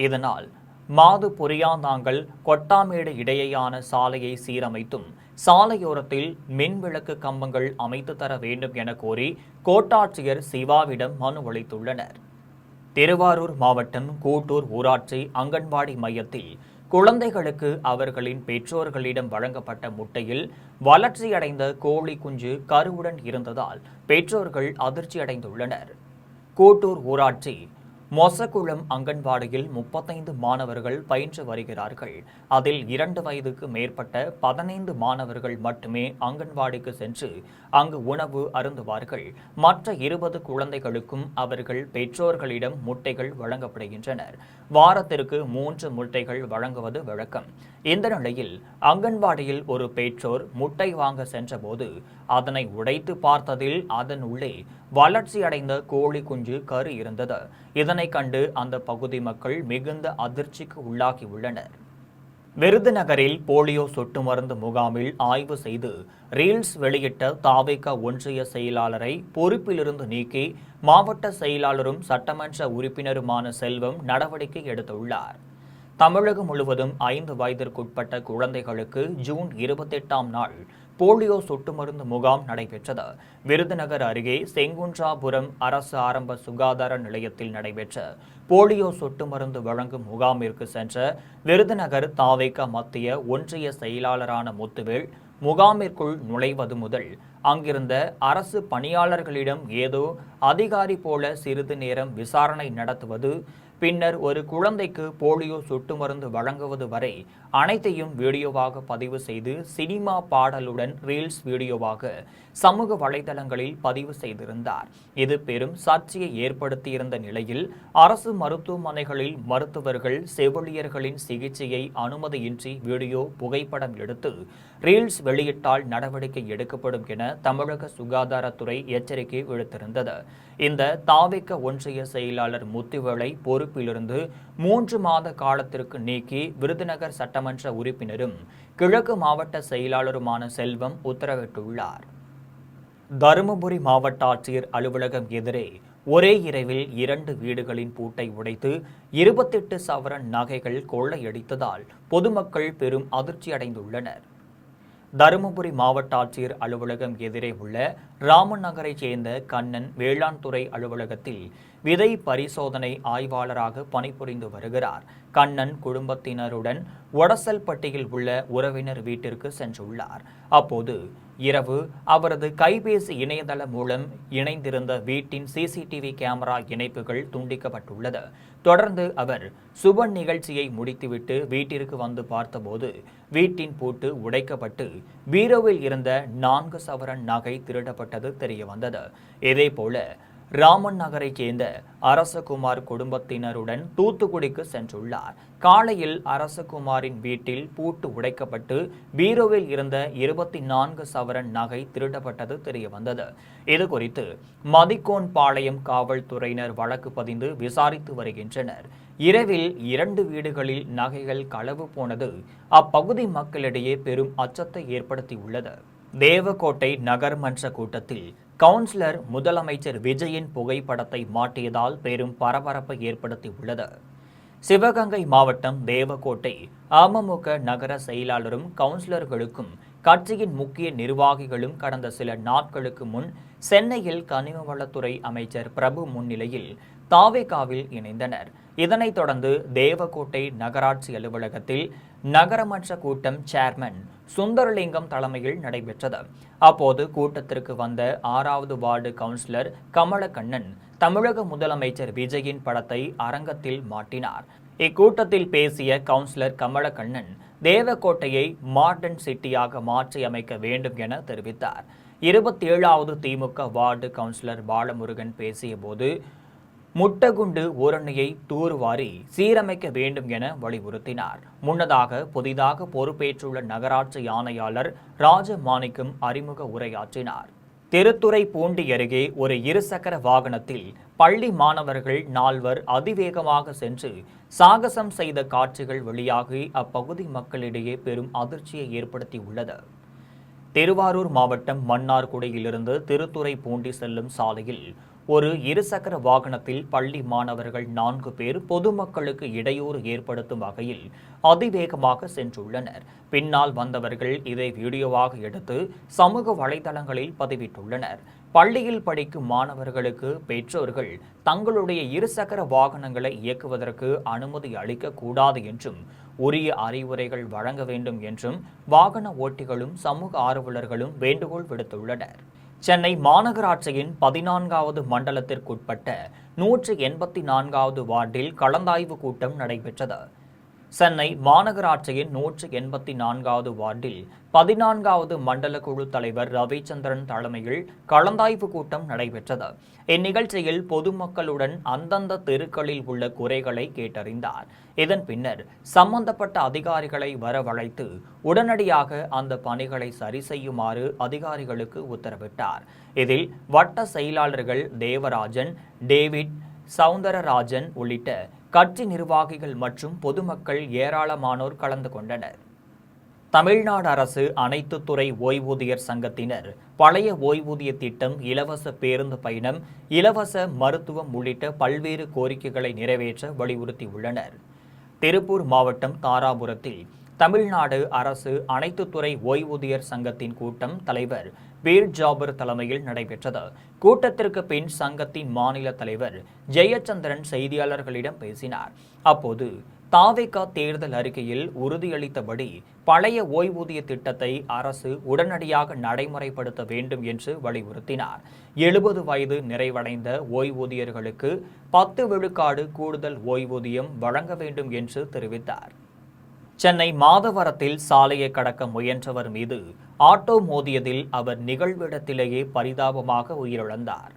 இதனால் மாதுபுரியாந்தாங்கல் கொட்டாமேடு இடையேயான சாலையை சீரமைத்தும் சாலையோரத்தில் மின்விளக்கு கம்பங்கள் அமைத்து தர வேண்டும் என கோரி கோட்டாட்சியர் சிவாவிடம் மனு அளித்துள்ளனர். திருவாரூர் மாவட்டம் கூட்டூர் ஊராட்சி அங்கன்வாடி மையத்தில் குழந்தைகளுக்கு அவர்களின் பெற்றோர்களிடம் வழங்கப்பட்ட முட்டையில் வளர்ச்சியடைந்த கோழி குஞ்சு கருவுடன் இருந்ததால் பெற்றோர்கள் அதிர்ச்சியடைந்துள்ளனர். கூட்டூர் ஊராட்சி மொசக்குளம் அங்கன்வாடியில் 35 மாணவர்கள் பயின்று வருகிறார்கள். அதில் 2 வயதுக்கு மேற்பட்ட 15 மாணவர்கள் மட்டுமே அங்கன்வாடிக்கு சென்று அங்கு உணவு அருந்துவார்கள். மற்ற 20 குழந்தைகளுக்கும் அவர்கள் பெற்றோர்களிடம் முட்டைகள் வழங்கப்படுகின்றனர். வாரத்திற்கு 3 முட்டைகள் வழங்குவது வழக்கம். இந்த நிலையில் அங்கன்வாடியில் ஒரு பெற்றோர் முட்டை வாங்க சென்றபோது அதனை உடைத்து பார்த்ததில் அதன் உள்ளே வளர்ச்சியடைந்த கோழி குஞ்சு கரு இருந்தது. இதனை கண்டு அந்த பகுதி மக்கள் மிகுந்த அதிர்ச்சிக்கு உள்ளாகியுள்ளனர். விருதுநகரில் போலியோ சொட்டு மருந்து முகாமில் ஆய்வு செய்து ரீல்ஸ் வெளியிட்ட தாவேகா ஒன்றிய செயலாளரை பொறுப்பிலிருந்து நீக்கி மாவட்ட செயலாளரும் சட்டமன்ற உறுப்பினருமான செல்வம் நடவடிக்கை எடுத்துள்ளார். தமிழகம் முழுவதும் 5 வயதிற்குட்பட்ட குழந்தைகளுக்கு ஜூன் 28ஆம் நாள் போலியோ சொட்டு மருந்து முகாம் நடைபெற்றது. விருதுநகர் அருகே செங்குன்றாபுரம் அரசு ஆரம்ப சுகாதார நிலையத்தில் நடைபெற்ற போலியோ சொட்டு மருந்து வழங்கும் முகாமிற்கு சென்ற விருதுநகர் தாவேகா மத்திய ஒன்றிய செயலாளரான முத்துவேல் முகாமிற்குள் நுழைவது முதல் அங்கிருந்த அரசு பணியாளர்களிடம் ஏதோ அதிகாரி போல சிறிது நேரம் விசாரணை நடத்துவது, பின்னர் ஒரு குழந்தைக்கு போலியோ சொட்டு மருந்து வழங்குவது வரை அனைத்தையும் வீடியோவாக பதிவு செய்து சினிமா பாடலுடன் ரீல்ஸ் வீடியோவாக சமூக வலைதளங்களில் பதிவு செய்திருந்தார். இது பெரும் சர்ச்சையை ஏற்படுத்தியிருந்த நிலையில் அரசு மருத்துவமனைகளில் மருத்துவர்கள் செவிலியர்களின் சிகிச்சையை அனுமதியின்றி வீடியோ புகைப்படம் எடுத்து ரீல்ஸ் வெளியிட்டால் நடவடிக்கை எடுக்கப்படும் என தமிழக சுகாதாரத்துறை எச்சரிக்கை விடுத்திருந்தது. இந்த தாவேகா ஒன்றிய செயலாளர் முத்துவேலை பொறுப்பிலிருந்து 3 மாத காலத்திற்கு நீக்கி விருதுநகர் சட்டமன்ற உறுப்பினரும் கிழக்கு மாவட்ட செயலாளருமான செல்வம் உத்தரவிட்டுள்ளார். தருமபுரி மாவட்ட ஆட்சியர் அலுவலகம் எதிரே ஒரே இரவில் 2 வீடுகளின் பூட்டை உடைத்து 28 சவரன் நகைகள் கொள்ளையடித்ததால் பொதுமக்கள் பெரும் அதிர்ச்சியடைந்துள்ளனர். தருமபுரி மாவட்ட ஆட்சியர் அலுவலகம் எதிரே உள்ள ராமன் நகரைச் சேர்ந்த கண்ணன் வேளாண் துறை அலுவலகத்தில் விதை பரிசோதனை ஆய்வாளராக பணிபுரிந்து வருகிறார். கண்ணன் குடும்பத்தினருடன் ஒடசல்பட்டியில் உள்ள உறவினர் வீட்டிற்கு சென்றுள்ளார். அப்போது இரவு அவரது கைபேசி இணையதளம் மூலம் இணைந்திருந்த வீட்டின் சிசிடிவி கேமரா இணைப்புகள் துண்டிக்கப்பட்டுள்ளது. தொடர்ந்து அவர் சுப நிகழ்ச்சியை முடித்துவிட்டு வீட்டிற்கு வந்து பார்த்தபோது வீட்டின் பூட்டு உடைக்கப்பட்டு பீரோவில் இருந்த 4 சவரன் நகை திருடப்பட்டது தெரியவந்தது. இதேபோல ராமன் நகரைச் சேர்ந்த அரசகுமார் குடும்பத்தினருடன் தூத்துக்குடிக்கு சென்றுள்ளார். காலையில் அரசகுமாரின் வீட்டில் பூட்டு உடைக்கப்பட்டு பீரோவில் இருந்த 24 சவரன் நகை திருடப்பட்டது தெரியவந்தது. இதுகுறித்து மதிக்கோன் பாளையம் காவல்துறையினர் வழக்கு பதிந்து விசாரித்து வருகின்றனர். இரவில் 2 வீடுகளில் நகைகள் களவு போனது அப்பகுதி மக்களிடையே பெரும் அச்சத்தை ஏற்படுத்தியுள்ளது. தேவக்கோட்டை நகர்மன்ற கூட்டத்தில் கவுன்சிலர் முதலமைச்சர் விஜயின் புகைப்படத்தை மாட்டியதால் பெரும் பரபரப்பை ஏற்படுத்தியுள்ளது. சிவகங்கை மாவட்டம் தேவக்கோட்டை அமமுக நகர செயலாளரும் கவுன்சிலர்களுக்கும் கட்சியின் முக்கிய நிர்வாகிகளும் கடந்த சில நாட்களுக்கு முன் சென்னையில் கனிமவளத்துறை அமைச்சர் பிரபு முன்னிலையில் தாவேகாவில் இணைந்தனர். இதனைத் தொடர்ந்து தேவக்கோட்டை நகராட்சி அலுவலகத்தில் நகரமன்ற கூட்டம் சேர்மன் சுந்தரலிங்கம் தலைமையில் நடைபெற்றது. அப்போது கூட்டத்திற்கு வந்த 6வது வார்டு கவுன்சிலர் கமலக்கண்ணன் தமிழக முதலமைச்சர் விஜயின் படத்தை அரங்கத்தில் மாட்டினார். இக்கூட்டத்தில் பேசிய கவுன்சிலர் கமலக்கண்ணன் தேவக்கோட்டையை மாடர்ன் சிட்டியாக மாற்றி அமைக்க வேண்டும் என தெரிவித்தார். 27வது திமுக வார்டு கவுன்சிலர் பாலமுருகன் பேசியபோது முட்டகுண்டு ஊரணியை தூர்வாரி சீரமைக்க வேண்டும் என வலியுறுத்தினார். முன்னதாக புதிதாக பொறுப்பேற்றுள்ள நகராட்சி ஆணையாளர் ராஜமாணிக்கம் அறிமுக உரையாற்றினார். திருத்துறைப்பூண்டி அருகே ஒரு இருசக்கர வாகனத்தில் பள்ளி மாணவர்கள் 4 அதிவேகமாக சென்று சாகசம் செய்த காட்சிகள் வெளியாகி அப்பகுதி மக்களிடையே பெரும் அதிர்ச்சியை ஏற்படுத்தியுள்ளது. திருவாரூர் மாவட்டம் மன்னார்குடியிலிருந்து திருத்துறைப்பூண்டி செல்லும் சாலையில் ஒரு இருசக்கர வாகனத்தில் பள்ளி மாணவர்கள் 4 பேர் பொதுமக்களுக்கு இடையூறு ஏற்படுத்தும் வகையில் அதிவேகமாக சென்றுள்ளனர். பின்னால் வந்தவர்கள் இதை வீடியோவாக எடுத்து சமூக வலைதளங்களில் பதிவிட்டுள்ளனர். பள்ளியில் படிக்கும் மாணவர்களுக்கு பெற்றோர்கள் தங்களுடைய இருசக்கர வாகனங்களை இயக்குவதற்கு அனுமதி அளிக்கக்கூடாது என்றும் உரிய அறிவுரைகள் வழங்க வேண்டும் என்றும் வாகன ஓட்டிகளும் சமூக ஆர்வலர்களும் வேண்டுகோள் விடுத்துள்ளனர். சென்னை மாநகராட்சியின் 14வது மண்டலத்திற்குட்பட்ட 184வது வார்டில் கலந்தாய்வு கூட்டம் நடைபெற்றது. சென்னை மாநகராட்சியின் 184வது வார்டில் 14வது மண்டல குழு தலைவர் ரவிச்சந்திரன் தலைமையில் கலந்தாய்வு கூட்டம் நடைபெற்றது. இந்நிகழ்ச்சியில் பொதுமக்களுடன் அந்தந்த தெருக்களில் உள்ள குறைகளை கேட்டறிந்தார். இதன் பின்னர் சம்பந்தப்பட்ட அதிகாரிகளை வரவழைத்து உடனடியாக அந்த பணிகளை சரி செய்யுமாறு அதிகாரிகளுக்கு உத்தரவிட்டார். இதில் வட்ட செயலாளர்கள் தேவராஜன், டேவிட், சவுந்தரராஜன் உள்ளிட்ட கட்சி நிர்வாகிகள் மற்றும் பொதுமக்கள் ஏராளமானோர் கலந்து கொண்டனர். தமிழ்நாடு அரசு அனைத்து துறை ஓய்வூதியர் சங்கத்தினர் பழைய ஓய்வூதிய திட்டம், இலவச பேருந்து பயணம், இலவச மருத்துவம் உள்ளிட்ட பல்வேறு கோரிக்கைகளை நிறைவேற்ற வலியுறுத்தியுள்ளனர். திருப்பூர் மாவட்டம் தாராபுரத்தில் தமிழ்நாடு அரசு அனைத்து துறை ஓய்வூதியர் சங்கத்தின் கூட்டம் தலைவர் வீர் ஜாபர் தலைமையில் நடைபெற்றது. கூட்டத்திற்கு பின் சங்கத்தின் மாநில தலைவர் ஜெயச்சந்திரன் செய்தியாளர்களிடம் பேசினார். அப்போது தாவேகா தேர்தல் அறிக்கையில் உறுதியளித்தபடி பழைய ஓய்வூதிய திட்டத்தை அரசு உடனடியாக நடைமுறைப்படுத்த வேண்டும் என்று வலியுறுத்தினார். 70 வயது நிறைவடைந்த ஓய்வூதியர்களுக்கு 10 விழுக்காடு கூடுதல் ஓய்வூதியம் வழங்க வேண்டும் என்று தெரிவித்தார். சென்னை மாதவரத்தில் சாலையை கடக்க முயன்றவர் மீது ஆட்டோ மோதியதில் அவர் நிகழ்விடத்திலேயே பரிதாபமாக உயிரிழந்தார்.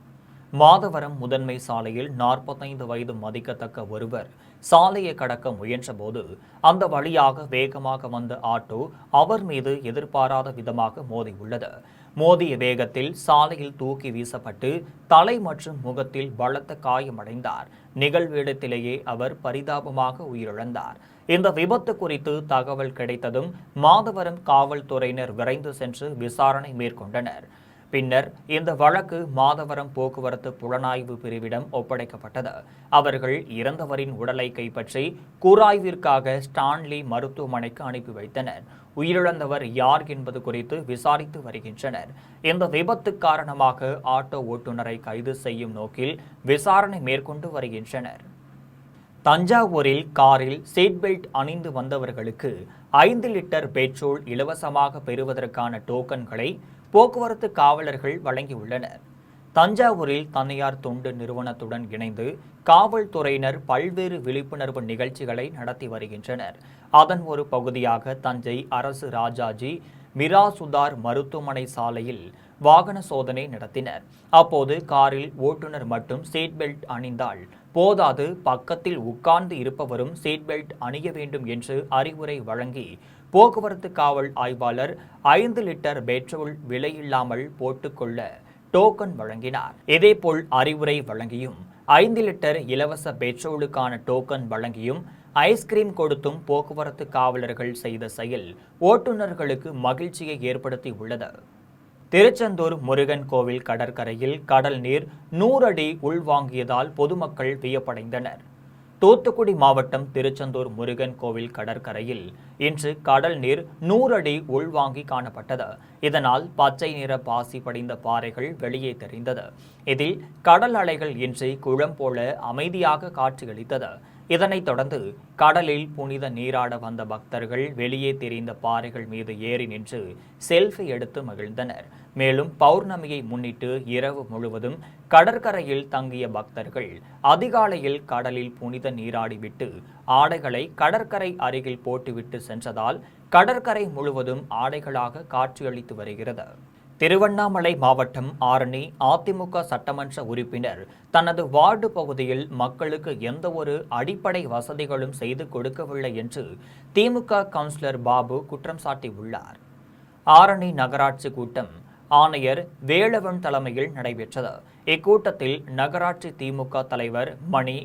மாதவரம் முதன்மை சாலையில் 45 வயது மதிக்கத்தக்க ஒருவர் சாலையை கடக்க முயன்றபோது அந்த வழியாக வேகமாக வந்த ஆட்டோ அவர் மீது எதிர்பாராத விதமாக மோதியுள்ளது. மோதிய வேகத்தில் சாலையில் தூக்கி வீசப்பட்டு தலை மற்றும் முகத்தில் பலத்த காயமடைந்தார். நிகழ்விடத்திலேயே அவர் பரிதாபமாக உயிரிழந்தார். இந்த விபத்து குறித்து தகவல் கிடைத்ததும் மாதவரம் காவல்துறையினர் விரைந்து சென்று விசாரணை மேற்கொண்டனர். பின்னர் இந்த வழக்கு மாதவரம் போக்குவரத்து புலனாய்வு பிரிவிடம் ஒப்படைக்கப்பட்டது. அவர்கள் இறந்தவரின் உடலை கைப்பற்றி கூராய்விற்காக ஸ்டான்லி மருத்துவமனைக்கு அனுப்பி வைத்தனர். உயிரிழந்தவர் யார் என்பது குறித்து விசாரித்து வருகின்றனர். இந்த விபத்து காரணமாக ஆட்டோ ஓட்டுநரை கைது செய்யும் நோக்கில் விசாரணை மேற்கொண்டு வருகின்றனர். தஞ்சாவூரில் காரில் சீட் பெல்ட் அணிந்து வந்தவர்களுக்கு 5 லிட்டர் பெட்ரோல் இலவசமாக பெறுவதற்கான டோக்கன்களை போக்குவரத்து காவலர்கள் வழங்கியுள்ளனர். தஞ்சாவூரில் தனியார் தொண்டு நிறுவனத்துடன் இணைந்து காவல்துறையினர் பல்வேறு விழிப்புணர்வு நிகழ்ச்சிகளை நடத்தி வருகின்றனர். அதன் ஒரு பகுதியாக தஞ்சை அரசு ராஜாஜி மிராசுதார் மருத்துவமனை சாலையில் வாகன சோதனை நடத்தினர். அப்போது காரில் ஓட்டுநர் மட்டும் சீட் பெல்ட் அணிந்தால் போதாது, பக்கத்தில் உட்கார்ந்து இருப்பவரும் சீட் பெல்ட் அணிய வேண்டும் என்று அறிவுரை வழங்கி போக்குவரத்து காவல் ஆய்வாளர் 5 லிட்டர் பெட்ரோல் விலையில்லாமல் போட்டுக்கொள்ள டோக்கன் வழங்கினார். இதேபோல் அறிவுரை வழங்கியும் 5 லிட்டர் இலவச பெட்ரோலுக்கான டோக்கன் வழங்கியும் ஐஸ்கிரீம் கொடுத்தும் போக்குவரத்து காவலர்கள் செய்த செயல் ஓட்டுநர்களுக்கு மகிழ்ச்சியை ஏற்படுத்தி உள்ளது. திருச்செந்தூர் முருகன் கோவில் கடற்கரையில் கடல் நீர் 100 அடி உள்வாங்கியதால் பொதுமக்கள் வியப்படைந்தனர். தூத்துக்குடி மாவட்டம் திருச்செந்தூர் முருகன் கோவில் கடற்கரையில் இன்று கடல் நீர் 100 அடி உள்வாங்கி காணப்பட்டது. இதனால் பச்சை நிற பாசி படிந்த பாறைகள் வெளியே தெரிந்தது. இதில் கடல் அலைகள் இன்றி குளம் போல அமைதியாக காட்சியளித்தது. இதனைத் தொடர்ந்து கடலில் புனித நீராட வந்த பக்தர்கள் வெளியே தெரிந்த பாறைகள் மீது ஏறி நின்று செல்ஃபி எடுத்து மகிழ்ந்தனர். மேலும் பௌர்ணமியை முன்னிட்டு இரவு முழுவதும் கடற்கரையில் தங்கிய பக்தர்கள் அதிகாலையில் கடலில் புனித நீராடிவிட்டு ஆடைகளை கடற்கரை அருகில் போட்டுவிட்டு சென்றதால் கடற்கரை முழுவதும் ஆடைகளாக காட்சியளித்து வருகிறது. திருவண்ணாமலை மாவட்டம் ஆரணி அதிமுக சட்டமன்ற உறுப்பினர் தனது வார்டு பகுதியில் மக்களுக்கு எந்த ஒரு அடிப்படை வசதிகளும் செய்து கொடுக்கவில்லை என்று திமுக கவுன்சிலர் பாபு குற்றம் சாட்டியுள்ளார். ஆரணி நகராட்சி கூட்டம் ஆணையர் வேலவன் தலைமையில் நடைபெற்றது. இக்கூட்டத்தில் நகராட்சி திமுக தலைவர் மணி,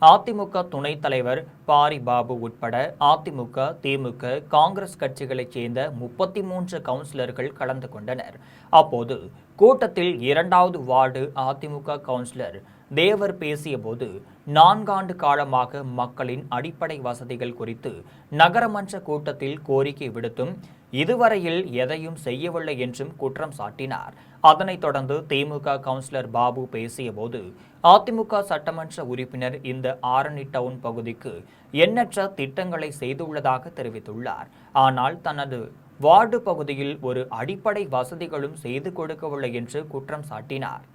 அதிமுக துணைத் தலைவர் பாரி பாபு உட்பட அதிமுக, திமுக, காங்கிரஸ் கட்சிகளைச் சேர்ந்த 33 கவுன்சிலர்கள் கலந்து கொண்டனர். அப்போது கூட்டத்தில் 2வது வார்டு அதிமுக கவுன்சிலர் தேவர் பேசியபோது 4 ஆண்டு காலமாக மக்களின் அடிப்படை வசதிகள் குறித்து நகரமன்ற கூட்டத்தில் கோரிக்கை விடுத்தும் இதுவரையில் எதையும் செய்யவில்லை என்றும் குற்றம் சாட்டினார். அதனைத் தொடர்ந்து திமுக கவுன்சிலர் பாபு பேசியபோது அதிமுக சட்டமன்ற உறுப்பினர் இந்த ஆரணி டவுன் பகுதிக்கு எண்ணற்ற திட்டங்களை செய்துள்ளதாக தெரிவித்துள்ளார். ஆனால் தனது வார்டு பகுதியில் ஒரு அடிப்படை வசதிகளும் செய்து கொடுக்கவில்லை என்று குற்றம் சாட்டினார்.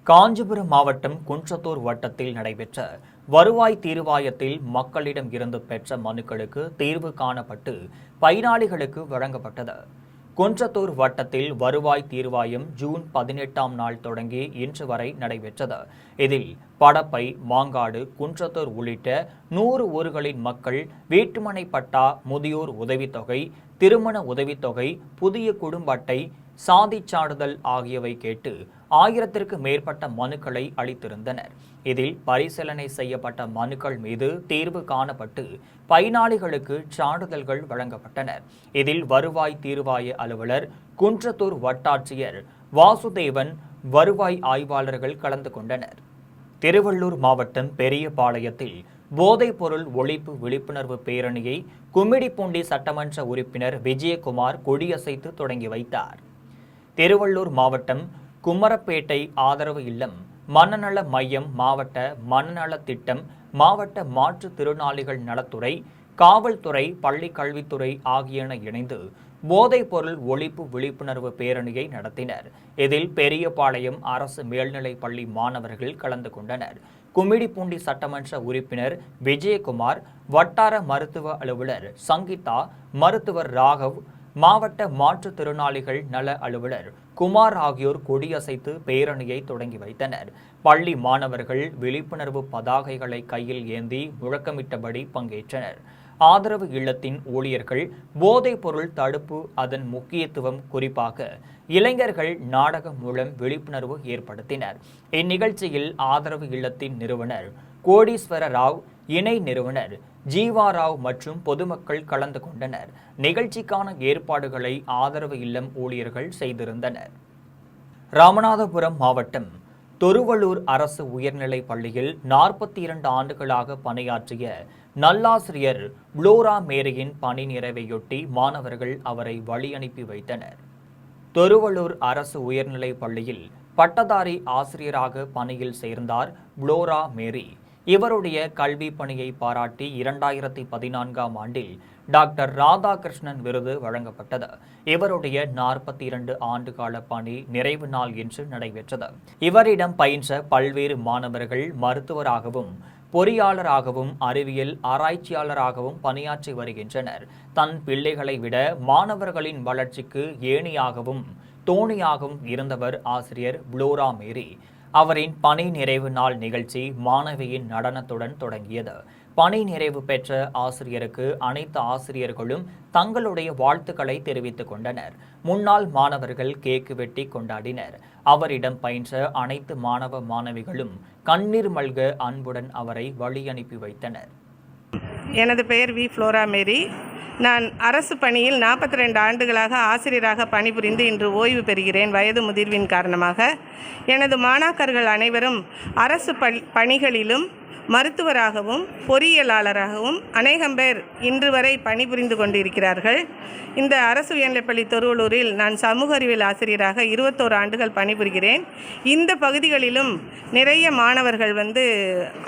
காஞ்சிபுரம் மாவட்டம் குன்றத்தூர் வட்டத்தில் நடைபெற்ற வருவாய் தீர்வாயத்தில் மக்களிடம் இருந்து பெற்ற மனுக்களுக்கு தீர்வு காணப்பட்டு பயனாளிகளுக்கு வழங்கப்பட்டது. குன்றத்தூர் வட்டத்தில் வருவாய் தீர்வாயம் ஜூன் 18ஆம் நாள் தொடங்கி இன்று வரை நடைபெற்றது. இதில் படப்பை, மாங்காடு, குன்றத்தூர் உள்ளிட்ட 100 ஊர்களின் மக்கள் வீட்டுமனை பட்டா, முதியோர் உதவித்தொகை, திருமண உதவித்தொகை, புதிய குடும்ப அட்டை, சாதிச் சான்றிதழ் ஆகியவை கேட்டு 1000க்கும் மேற்பட்ட மனுக்களை அளித்திருந்தனர். இதில் பரிசீலனை செய்யப்பட்ட மனுக்கள் மீது தீர்வு காணப்பட்டு பயனாளிகளுக்கு சான்றிதழ்கள் வழங்கப்பட்டனர். இதில் வருவாய் தீர்வாய அலுவலர், குன்றத்தூர் வட்டாட்சியர் வாசுதேவன், வருவாய் ஆய்வாளர்கள் கலந்து கொண்டனர். திருவள்ளூர் மாவட்டம் பெரியபாளையத்தில் போதைப்பொருள் ஒழிப்பு விழிப்புணர்வு பேரணியை கும்மிடிப்பூண்டி சட்டமன்ற உறுப்பினர் விஜயகுமார் கொடியசைத்து தொடங்கி வைத்தார். திருவள்ளூர் மாவட்டம் குமரப்பேட்டை ஆதரவு இல்லம், மனநல மையம், மாவட்ட மனநல திட்டம், மாவட்ட மாற்றுத்திறனாளிகள் நலத்துறை, காவல்துறை, பள்ளி கல்வித்துறை ஆகியன இணைந்து போதைப்பொருள் ஒழிப்பு விழிப்புணர்வு பேரணியை நடத்தினர். இதில் பெரியபாளையம் அரசு மேல்நிலைப் பள்ளி மாணவர்கள் கலந்து கொண்டனர். கும்மிடிப்பூண்டி சட்டமன்ற உறுப்பினர் விஜயகுமார், வட்டார மருத்துவ அலுவலர் சங்கீதா, மருத்துவர் ராகவ், மாவட்ட மாற்றுத்திறனாளிகள் நல அலுவலர் குமார் ஆகியோர் கொடியசைத்து பேரணியை தொடங்கி வைத்தனர். பள்ளி மாணவர்கள் விழிப்புணர்வு பதாகைகளை கையில் ஏந்தி முழக்கமிட்டபடி பங்கேற்றனர். ஆதரவு இல்லத்தின் ஊழியர்கள் போதைப் பொருள் தடுப்பு, அதன் முக்கியத்துவம், குறிப்பாக இளைஞர்கள் நாடகம் மூலம் விழிப்புணர்வு ஏற்படுத்தினர். இந்நிகழ்ச்சியில் ஆதரவு இல்லத்தின் நிறுவனர் கோடீஸ்வர ராவ், இணை நிறுவனர் ஜீவா ராவ் மற்றும் பொதுமக்கள் கலந்து கொண்டனர். நிகழ்ச்சிக்கான ஏற்பாடுகளை ஆதரவு இல்லம் ஊழியர்கள் செய்திருந்தனர். ராமநாதபுரம் மாவட்டம் தொருவள்ளூர் அரசு உயர்நிலைப் பள்ளியில் 42 ஆண்டுகளாக பணியாற்றிய நல்லாசிரியர் புளோரா மேரியின் பணி நிறைவையொட்டி மாணவர்கள் அவரை வழியனுப்பி வைத்தனர். தொருவள்ளூர் அரசு உயர்நிலைப் பள்ளியில் பட்டதாரி ஆசிரியராக பணியில் சேர்ந்தார் புளோரா மேரி. இவருடைய கல்வி பணியை பாராட்டி 2014ஆம் ஆண்டில் டாக்டர் ராதாகிருஷ்ணன் விருது வழங்கப்பட்டது. இவருடைய 42 ஆண்டுகால பணி நிறைவு நாள் இன்று நடைபெற்றது. இவரிடம் பயின்ற பல்வேறு மாணவர்கள் மருத்துவராகவும் பொறியாளராகவும் அறிவியல் ஆராய்ச்சியாளராகவும் பணியாற்றி வருகின்றனர். தன் பிள்ளைகளை விட மாணவர்களின் வளர்ச்சிக்கு ஏணியாகவும் தோணியாகவும் இருந்தவர் ஆசிரியர் புளோரா மேரி. அவரின் பணி நிறைவு நாள் நிகழ்ச்சி மாணவியின் நடனத்துடன் தொடங்கியது. பணி நிறைவு பெற்ற ஆசிரியருக்கு அனைத்து ஆசிரியர்களும் தங்களுடைய வாழ்த்துக்களை தெரிவித்துக் கொண்டனர். முன்னாள் மாணவர்கள் கேக்கு வெட்டி கொண்டாடினர். அவரிடம் பயின்ற அனைத்து மாணவ மாணவிகளும் கண்ணீர் மல்க அன்புடன் அவரை வழி அனுப்பி வைத்தனர். எனது பெயர் வி. புளோரா மேரி. நான் அரசு பணியில் 42 ஆண்டுகளாக ஆசிரியராக பணிபுரிந்து இன்று ஓய்வு பெறுகிறேன். வயது முதிர்வின் காரணமாக எனது மாணாக்கர்கள் அனைவரும் அரசு பணிகளிலும் மருத்துவராகவும் பொறியியலாளராகவும் அநேகம் பேர் இன்று வரை பணிபுரிந்து கொண்டிருக்கிறார்கள். இந்த அரசு உயர்நிலைப்பள்ளி தொருவள்ளூரில் நான் சமூக அறிவியல் ஆசிரியராக 21 ஆண்டுகள் பணிபுரிகிறேன். இந்த பகுதிகளிலும் நிறைய மாணவர்கள்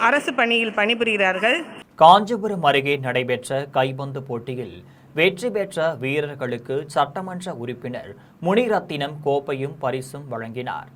அரசு பணியில் பணிபுரிகிறார்கள். காஞ்சிபுரம் அருகே நடைபெற்ற கைப்பந்து போட்டியில் வெற்றி பெற்ற வீரர்களுக்கு சட்டமன்ற உறுப்பினர் முனிரத்தினம் கோப்பையும் பரிசும் வழங்கினார்.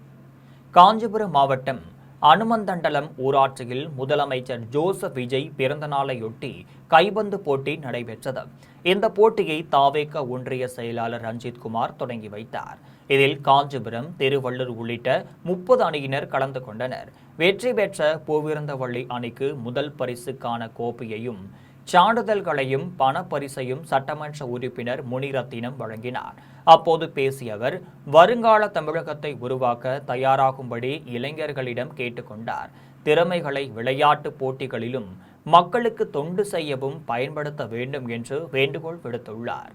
காஞ்சிபுரம் மாவட்டம் அனுமந்தண்டலம் ஊராட்சியில் முதலமைச்சர் ஜோசப் விஜய் பிறந்தநாளையொட்டி கைப்பந்து போட்டி நடைபெற்றது. இந்த போட்டியை தாவேக ஒன்றிய செயலாளர் ரஞ்சித்குமார் தொடங்கி வைத்தார். இதில் காஞ்சிபுரம், திருவள்ளூர் உள்ளிட்ட 30 அணியினர் கலந்து கொண்டனர். வெற்றி பெற்ற பூவிருந்தவள்ளி அணிக்கு முதல் பரிசுக்கான கோப்பையையும் சான்றிதழ்களையும் பணப்பரிசையும் சட்டமன்ற உறுப்பினர் முனிரத்தினம் வழங்கினார். அப்போது பேசிய அவர், வருங்கால தமிழகத்தை உருவாக்க தயாராகும்படி இளைஞர்களிடம் கேட்டுக்கொண்டார். திறமைகளை விளையாட்டு போட்டிகளிலும் மக்களுக்கு தொண்டு செய்யவும் பயன்படுத்த வேண்டும் என்று வேண்டுகோள் விடுத்துள்ளார்.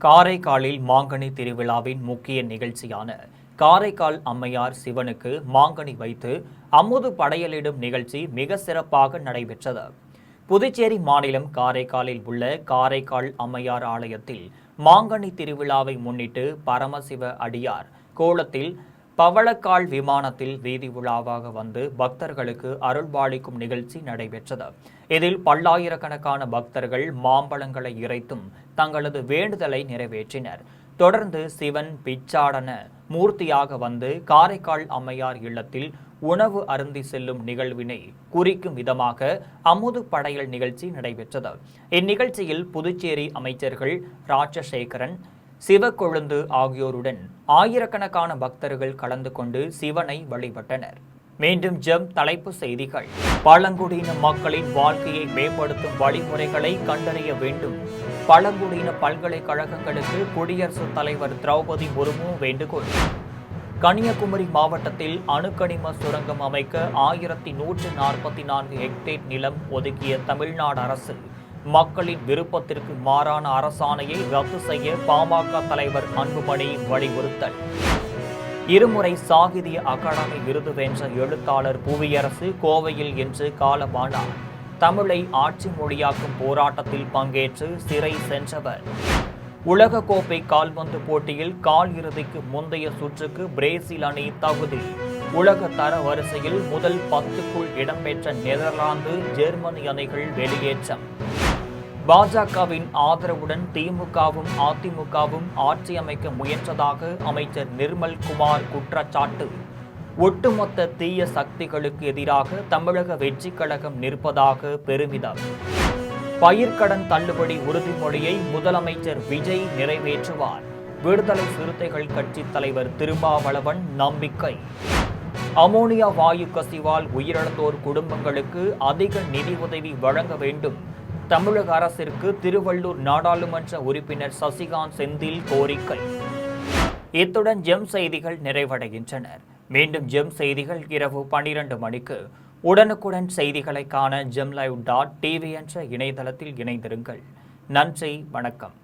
காரைக்காலில் மாங்கனி திருவிழாவின் முக்கிய நிகழ்ச்சியான காரைக்கால் அம்மையார் சிவனுக்கு மாங்கனி வைத்து அமுது படையலிடும் நிகழ்ச்சி மிக சிறப்பாக நடைபெற்றது. புதுச்சேரி மாநிலம் காரைக்காலில் உள்ள காரைக்கால் அம்மையார் ஆலயத்தில் மாங்கனி திருவிழாவை முன்னிட்டு பரமசிவ அடியார் கோலத்தில் பவளக்கால் விமானத்தில் வீதி உலாவாக வந்து பக்தர்களுக்கு அருள்பாலிக்கும் நிகழ்ச்சி நடைபெற்றது. இதில் பல்லாயிரக்கணக்கான பக்தர்கள் மாம்பழங்களை இறைத்தும் தங்களது வேண்டுதலை நிறைவேற்றினர். தொடர்ந்து சிவன் பிச்சாடன மூர்த்தியாக வந்து காரைக்கால் அம்மையார் இல்லத்தில் உணவு அருந்தி செல்லும் நிகழ்வினை குறிக்கும் விதமாக அமுது படையல் நிகழ்ச்சி நடைபெற்றது. இந்நிகழ்ச்சியில் புதுச்சேரி அமைச்சர்கள் ராஜசேகரன், சிவக்கொழுந்து ஆகியோருடன் ஆயிரக்கணக்கான பக்தர்கள் கலந்து கொண்டு சிவனை வழிபட்டனர். மீண்டும் தலைப்பு செய்திகள். பழங்குடியின மக்களின் வாழ்க்கையை மேம்படுத்தும் வழிமுறைகளை கண்டறிய வேண்டும். பழங்குடியின பல்கலைக்கழகங்களுக்கு குடியரசுத் தலைவர் திரௌபதி முர்மு வேண்டுகோள். கன்னியாகுமரி மாவட்டத்தில் அணுக்கனிம சுரங்கம் அமைக்க 1144 ஹெக்டேர் நிலம் ஒதுக்கிய தமிழ்நாடு அரசு மக்களின் விருப்பத்திற்கு மாறான அரசாணையை ரத்து செய்ய பாமக தலைவர் அன்புமணி வலியுறுத்தல். இருமுறை சாகித்ய அகாடமி விருது வென்ற எழுத்தாளர் புவியரசு கோவையில் இன்று காலமானார். தமிழை ஆட்சி மொழியாக்கும் போராட்டத்தில் பங்கேற்று சிறை சென்றவர். உலகக்கோப்பை கால்பந்து போட்டியில் கால் இறுதிக்கு முந்தைய சுற்றுக்கு பிரேசில் அணி தகுதி. உலக தர வரிசையில் முதல் 10க்குள் இடம்பெற்ற நெதர்லாந்து, ஜெர்மனி அணிகள் வெளியேற்றம். பாஜகவின் ஆதரவுடன் திமுகவும் அதிமுகவும் ஆட்சி அமைக்க முயன்றதாக அமைச்சர் நிர்மல் குமார் குற்றச்சாட்டு. ஒட்டுமொத்த தீய சக்திகளுக்கு எதிராக தமிழக வெற்றிக் கழகம் நிற்பதாக பெருமிதம். பயிர்க்கடன் தள்ளுபடி உறுதிமொழியை முதலமைச்சர் விஜய் நிறைவேற்றுவார். விடுதலை சிறுத்தைகள் கட்சி தலைவர் திருமாவளவன் நம்பிக்கை. அமோனியா வாயு கசிவால் உயிரிழந்தோர் குடும்பங்களுக்கு அதிக நிதி உதவி வழங்க வேண்டும். தமிழக அரசிற்கு திருவள்ளூர் நாடாளுமன்ற உறுப்பினர் சசிகாந்த் செந்தில் கோரிக்கை. இத்துடன் செய்திகள் நிறைவடைகின்றன. மீண்டும் செய்திகள் இரவு 12 மணிக்கு. உடனுக்குடன் செய்திகளை காண GemLive.tv என்ற இணையதளத்தில் இணைந்திருங்கள். நன்றி, வணக்கம்.